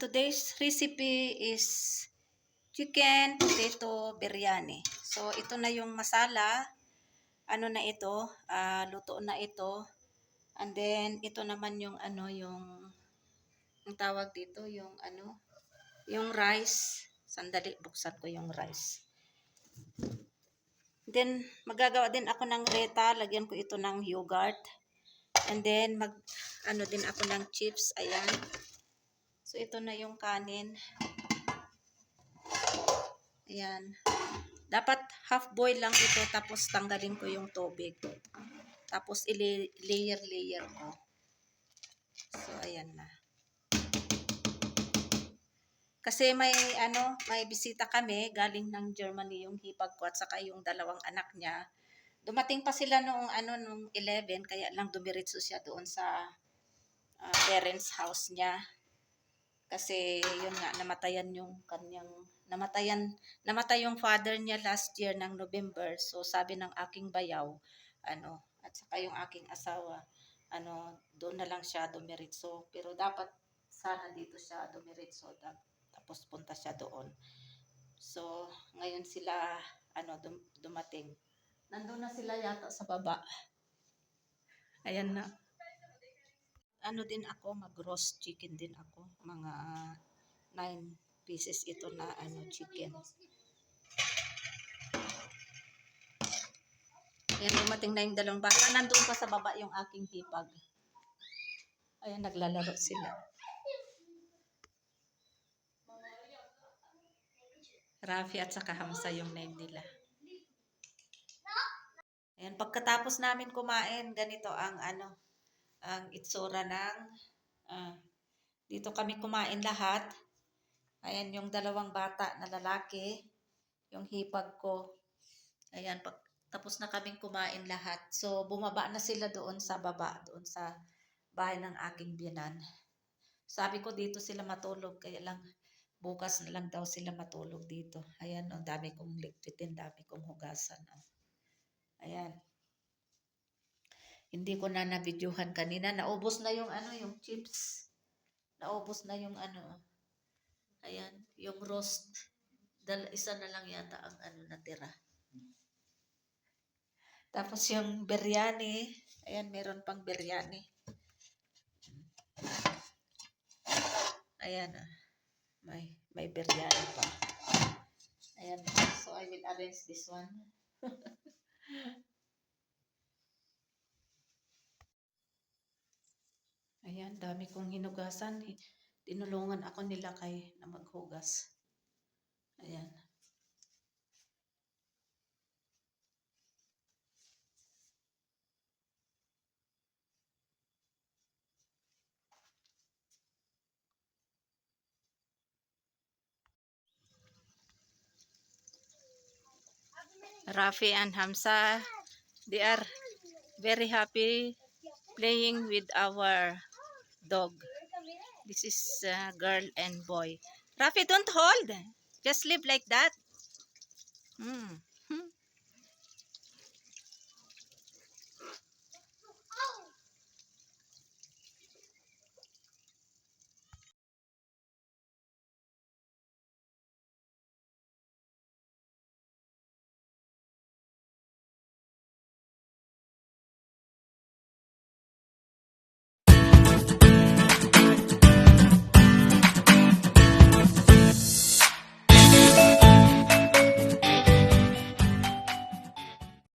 Today's recipe is chicken potato biryani. So, ito na yung masala. Ano na ito? Luto na ito. And then, ito naman yung ang tawag dito, yung rice. Sandali, buksan ko yung rice. Then, magagawa din ako ng reta. Lagyan ko ito ng yogurt. And then, din ako ng chips. Ayan. So, ito na yung kanin. Ayan. Dapat half boil lang ito. Tapos, tanggalin ko yung tubig. Tapos, layer ko. So, ayan na. Kasi may bisita kami. Galing ng Germany yung hipag ko at saka yung dalawang anak niya. Dumating pa sila nung 11. Kaya lang dumiretso siya doon sa parents' house niya. Kasi yun nga, namatay yung father niya last year ng November. So sabi ng aking bayaw, at saka yung aking asawa, doon na lang siya dumiretso. Pero dapat sana dito siya dumiretso, tapos punta siya doon. So ngayon sila dumating. Nandun na sila yata sa baba. Ayan na. Din ako, mag-roast chicken din ako. Mga 9 pieces ito na chicken. Ayan, dumating na yung dalawang bata. Nandun pa sa baba yung aking hipag. Ayan, naglalaro sila. Rafi at saka Hamza yung name nila. Ayan, pagkatapos namin kumain, ganito ang itsura ng dito kami kumain lahat. Ayan, yung dalawang bata na lalaki, yung hipag ko. Ayan, tapos na kaming kumain lahat. So, bumaba na sila doon sa baba, doon sa bahay ng aking biyanan. Sabi ko dito sila matulog, kaya lang bukas na lang daw sila matulog dito. Ayan, ang dami kong ligpitin, dami kong hugasan. Ayan. Hindi ko na na-videohan kanina. Naubos na yung yung chips. Naubos na yung ayan, yung roast. Isa na lang yata ang natira. Tapos yung biryani. Ayan, meron pang biryani. Ayan, may biryani pa. Ayan, so I will arrange this one. Ayan, dami kong hinugasan. Tinulungan ako nila na maghugas. Ayan. Rafi and Hamza, they are very happy playing with our dog. This is girl and boy. Rafi, don't hold. Just leave like that.